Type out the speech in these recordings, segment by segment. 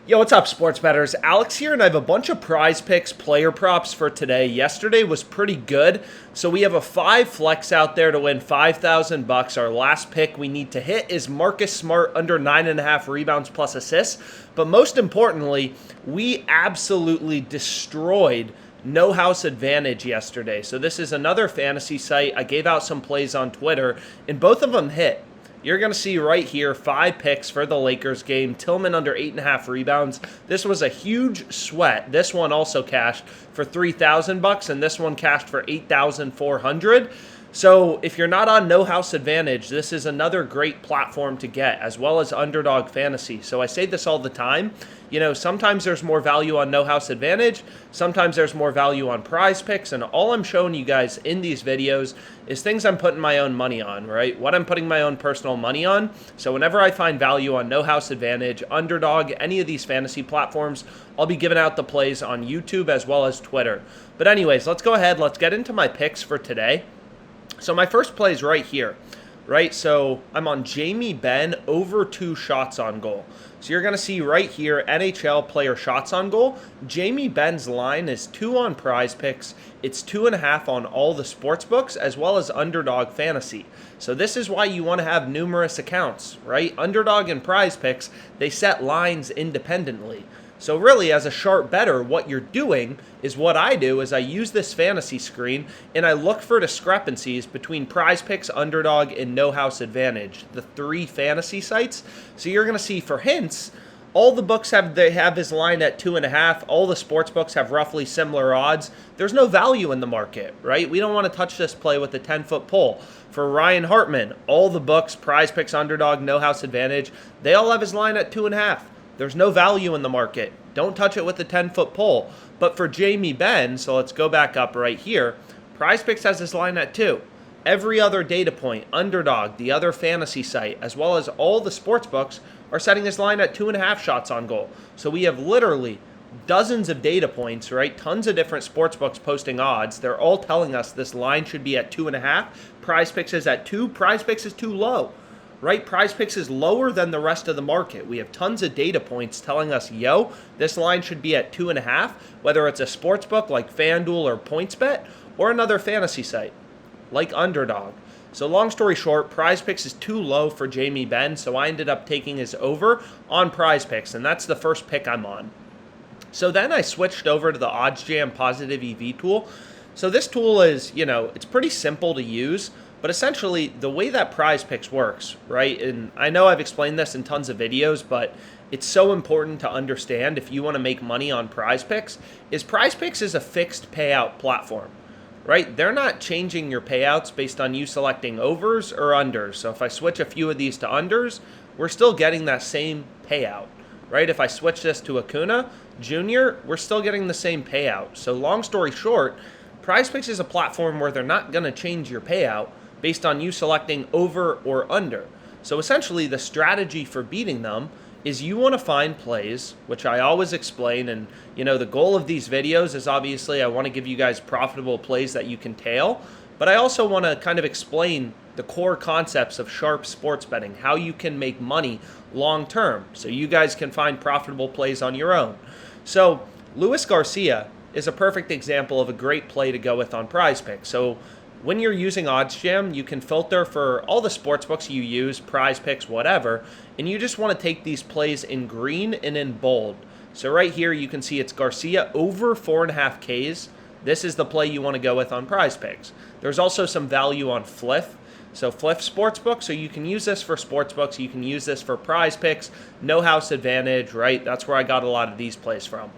Yo, what's up, sports bettors? Alex here, and I have a bunch of PrizePicks player props for today. Yesterday was pretty good, so we have a 5 flex out there to win $5,000. Our last pick we need to hit is Marcus Smart under 9.5 rebounds plus assists. But most importantly, we absolutely destroyed No House Advantage yesterday. So this is another fantasy site. I gave out some plays on Twitter, and both of them hit. You're going to see right here 5 picks for the Lakers game. Tillman under 8.5 rebounds. This was a huge sweat. This one also cashed for $3,000, and this one cashed for $8,400. So if you're not on No House Advantage, this is another great platform to get, as well as Underdog Fantasy. So I say this all the time. You know, sometimes there's more value on No House Advantage. Sometimes there's more value on PrizePicks. And all I'm showing you guys in these videos is things I'm putting my own money on, right? What I'm putting my own personal money on. So whenever I find value on No House Advantage, Underdog, any of these fantasy platforms, I'll be giving out the plays on YouTube as well as Twitter. But anyways, let's go ahead. Let's get into my picks for today. So my first play is right here, right? So I'm on Jamie Benn over 2 shots on goal. So you're going to see right here, NHL player shots on goal. Jamie Benn's line is 2 on PrizePicks. It's 2.5 on all the sports books as well as Underdog Fantasy. So this is why you want to have numerous accounts, right? Underdog and PrizePicks, they set lines independently. So really, as a sharp bettor, what you're doing is what I do is I use this fantasy screen and I look for discrepancies between PrizePicks, Underdog, and No House Advantage, the 3 fantasy sites. So you're going to see for hints, all the books have his line at 2.5. All the sports books have roughly similar odds. There's no value in the market, right? We don't want to touch this play with a 10-foot pole. For Ryan Hartman, all the books, PrizePicks, Underdog, No House Advantage, they all have his line at 2.5. There's no value in the market. Don't touch it with a 10-foot pole. But for Jamie Benn, so let's go back up right here, PrizePicks has his line at 2. Every other data point, Underdog, the other fantasy site, as well as all the sports books, are setting his line at 2.5 shots on goal. So we have literally dozens of data points, right? Tons of different sports books posting odds. They're all telling us this line should be at 2.5. PrizePicks is at 2. PrizePicks is too low. Right? PrizePicks is lower than the rest of the market. We have tons of data points telling us, yo, this line should be at 2.5, whether it's a sports book like FanDuel or PointsBet, or another fantasy site like Underdog. So long story short, PrizePicks is too low for Jamie Benn, so I ended up taking his over on PrizePicks, and that's the first pick I'm on. So then I switched over to the OddsJam Positive EV tool. So this tool is, it's pretty simple to use. But essentially, the way that PrizePicks works, right, and I know I've explained this in tons of videos, but it's so important to understand if you want to make money on PrizePicks, is PrizePicks is a fixed payout platform, right? They're not changing your payouts based on you selecting overs or unders. So if I switch a few of these to unders, we're still getting that same payout, right? If I switch this to Acuna Jr., we're still getting the same payout. So long story short, PrizePicks is a platform where they're not going to change your payout based on you selecting over or under. So essentially, the strategy for beating them is you want to find plays, which I always explain, and the goal of these videos is obviously I want to give you guys profitable plays that you can tail, but I also want to kind of explain the core concepts of sharp sports betting, how you can make money long term, so you guys can find profitable plays on your own. So Luis Garcia is a perfect example of a great play to go with on PrizePicks. So when you're using OddsJam, you can filter for all the sports books you use, PrizePicks, whatever, and you just want to take these plays in green and in bold. So right here, you can see it's Garcia over 4.5 Ks. This is the play you want to go with on PrizePicks. There's also some value on Fliff. So Fliff Sportsbook, so you can use this for sportsbooks, you can use this for PrizePicks, No House Advantage, right? That's where I got a lot of these plays from.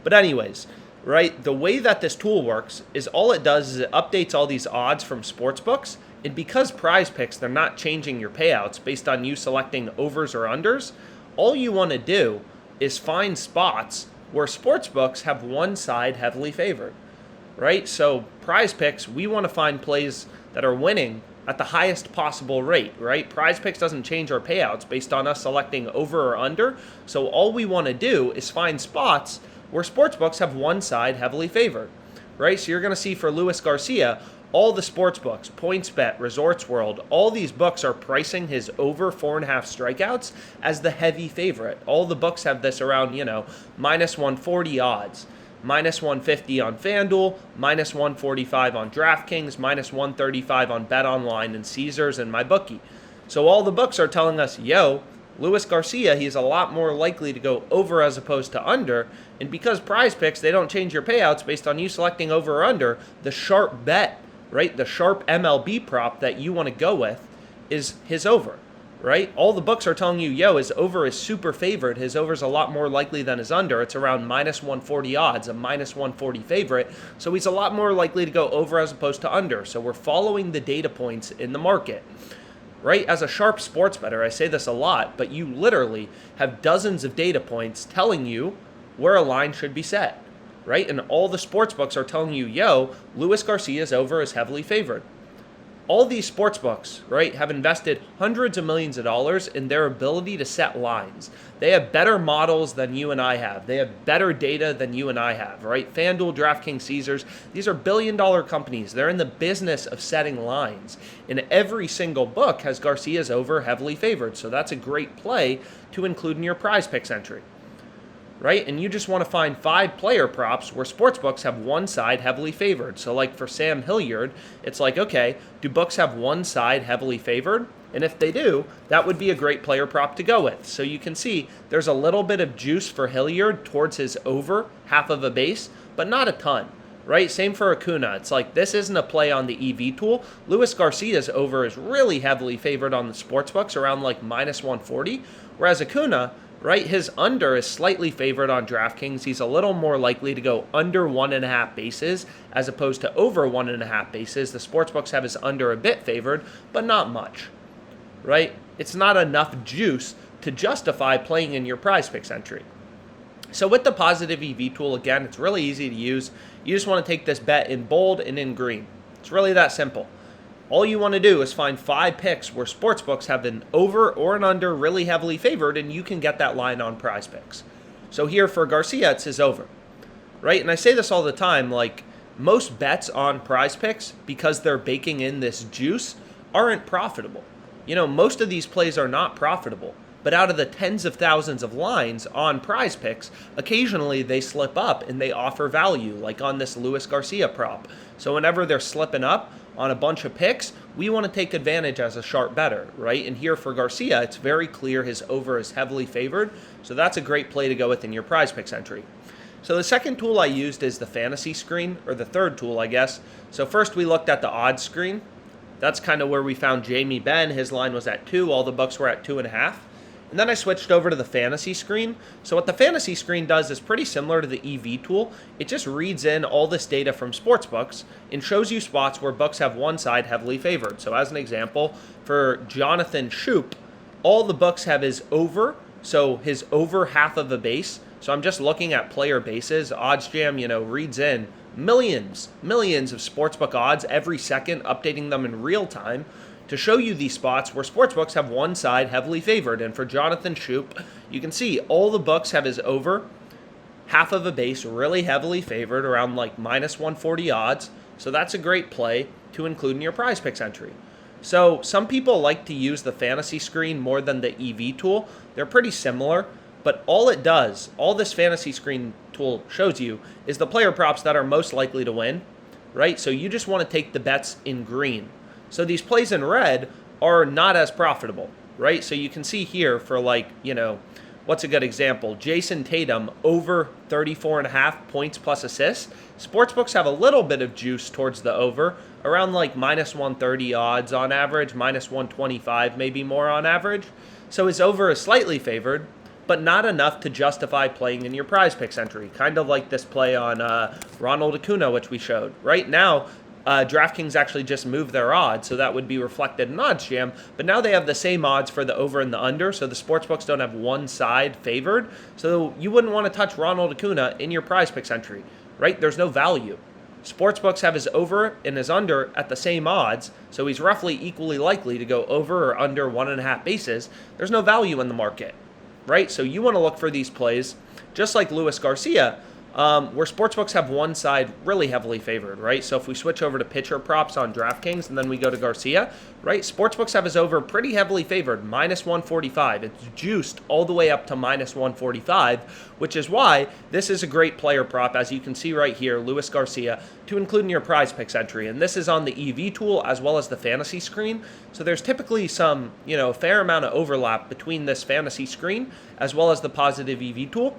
But anyways, right, the way that this tool works is all it does is it updates all these odds from sportsbooks, and because PrizePicks, they're not changing your payouts based on you selecting overs or unders, all you want to do is find spots where sportsbooks have one side heavily favored, right? So PrizePicks, we want to find plays that are winning at the highest possible rate, right? PrizePicks doesn't change our payouts based on us selecting over or under, so all we want to do is find spots where sportsbooks have one side heavily favored, right? So you're going to see for Luis Garcia, All the sports books, PointsBet, Resorts World, all these books are pricing his over 4.5 strikeouts as the heavy favorite. All the books have this around, minus 140 odds, minus 150 on FanDuel, minus 145 on DraftKings, minus 135 on BetOnline and Caesars and MyBookie. So all the books are telling us, Luis Garcia, he's a lot more likely to go over as opposed to under. And because PrizePicks, they don't change your payouts based on you selecting over or under, the sharp bet, right, the sharp MLB prop that you want to go with is his over, right? All the books are telling you, his over is super favored. His over is a lot more likely than his under. It's around minus 140 odds, a minus 140 favorite. So he's a lot more likely to go over as opposed to under. So we're following the data points in the market. Right? As a sharp sports bettor, I say this a lot, but you literally have dozens of data points telling you where a line should be set, right? And all the sports books are telling you, Luis Garcia's over is heavily favored. All these sports books, right, have invested hundreds of millions of dollars in their ability to set lines. They have better models than you and I have. They have better data than you and I have, right? FanDuel, DraftKings, Caesars, these are billion-dollar companies. They're in the business of setting lines. And every single book has Garcia's over heavily favored. So that's a great play to include in your PrizePicks entry. Right? And you just want to find 5 player props where sportsbooks have one side heavily favored. So like for Sam Hilliard, it's like, okay, do books have one side heavily favored? And if they do, that would be a great player prop to go with. So you can see there's a little bit of juice for Hilliard towards his over, half of a base, but not a ton. Right? Same for Acuna. It's like this isn't a play on the EV tool. Luis Garcia's over is really heavily favored on the sportsbooks, around like minus 140, whereas Acuna, right, his under is slightly favored on DraftKings. He's a little more likely to go under 1.5 bases as opposed to over 1.5 bases. The sportsbooks have his under a bit favored, but not much, right? It's not enough juice to justify playing in your PrizePicks entry. So with the positive EV tool, again, it's really easy to use. You just want to take this bet in bold and in green. It's really that simple. All you want to do is find 5 picks where sportsbooks have an over or an under really heavily favored, and you can get that line on PrizePicks. So here for Garcia, it's his over, right? And I say this all the time, like most bets on PrizePicks, because they're baking in this juice, aren't profitable. Most of these plays are not profitable. But out of the tens of thousands of lines on PrizePicks, occasionally they slip up and they offer value, like on this Luis Garcia prop. So whenever they're slipping up on a bunch of picks, we want to take advantage as a sharp bettor, right? And here for Garcia, it's very clear his over is heavily favored. So that's a great play to go with in your PrizePicks entry. So the second tool I used is the fantasy screen, or the third tool, I guess. So first we looked at the odds screen. That's kind of where we found Jamie Benn. His line was at 2. All the books were at 2.5. And then I switched over to the fantasy screen. So what the fantasy screen does is pretty similar to the EV tool. It just reads in all this data from sportsbooks and shows you spots where books have one side heavily favored. So as an example, for Jonathan Schoop, all the books have his over, so his over half of a base. So I'm just looking at player bases. OddsJam, reads in millions of sportsbook odds every second, updating them in real time to show you these spots where sportsbooks have one side heavily favored. And for Jonathan Schoop, you can see all the books have his over, half of a base, really heavily favored, around like minus 140 odds. So that's a great play to include in your PrizePicks entry. So some people like to use the fantasy screen more than the EV tool. They're pretty similar, but all it does, all this fantasy screen tool shows you, is the player props that are most likely to win, right? So you just want to take the bets in green. So these plays in red are not as profitable, right? So you can see here for what's a good example? Jason Tatum over 34.5 points plus assists. Sportsbooks have a little bit of juice towards the over, around like minus 130 odds on average, minus 125 maybe more on average. So his over is slightly favored, but not enough to justify playing in your PrizePicks entry. Kind of like this play on Ronald Acuna, which we showed. Right now, DraftKings actually just moved their odds, so that would be reflected in OddsJam, but now they have the same odds for the over and the under, so the sportsbooks don't have one side favored, so you wouldn't want to touch Ronald Acuna in your PrizePicks entry, right? There's no value. Sportsbooks have his over and his under at the same odds, so he's roughly equally likely to go over or under 1.5 bases. There's no value in the market, right? So you want to look for these plays, just like Luis Garcia. where sportsbooks have one side really heavily favored, right? So if we switch over to pitcher props on DraftKings and then we go to Garcia, right? Sportsbooks have his over pretty heavily favored, minus 145. It's juiced all the way up to minus 145, which is why this is a great player prop, as you can see right here, Luis Garcia, to include in your PrizePicks entry. And this is on the EV tool as well as the fantasy screen. So there's typically some, fair amount of overlap between this fantasy screen as well as the positive EV tool.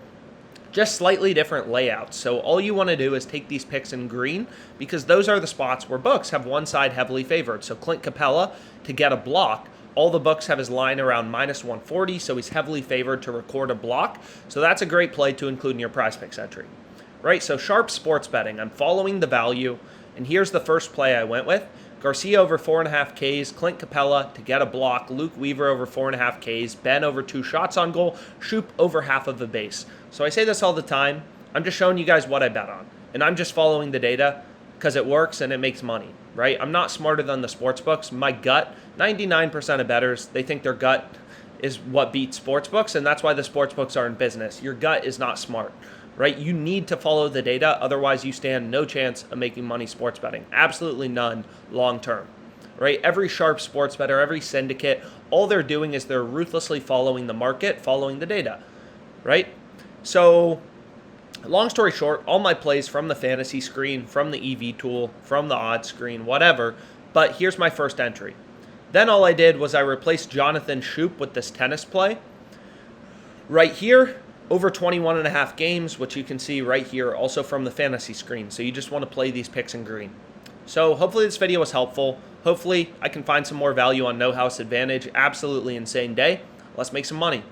Just slightly different layouts. So all you want to do is take these picks in green because those are the spots where books have one side heavily favored. So Clint Capella to get a block, all the books have his line around minus 140, so he's heavily favored to record a block. So that's a great play to include in your PrizePicks entry. Right, so sharp sports betting. I'm following the value, and here's the first play I went with. Garcia over 4.5 Ks, Clint Capella to get a block, Luke Weaver over 4.5 Ks, Ben over 2 shots on goal, Shoop over half of the base. So I say this all the time. I'm just showing you guys what I bet on, and I'm just following the data because it works and it makes money, right? I'm not smarter than the sports books. My gut, 99% of bettors, they think their gut is what beats sports books, and that's why the sports books are in business. Your gut is not smart, right? You need to follow the data, otherwise you stand no chance of making money sports betting. Absolutely none long term, right? Every sharp sports bettor, every syndicate, all they're doing is they're ruthlessly following the market, following the data, right? So long story short, all my plays from the fantasy screen, from the EV tool, from the odds screen, whatever, but here's my first entry. Then all I did was I replaced Jonathan Shoop with this tennis play. Right here, over 21.5 games, which you can see right here, also from the fantasy screen. So you just want to play these picks in green. So hopefully this video was helpful. Hopefully I can find some more value on No House Advantage. Absolutely insane day. Let's make some money.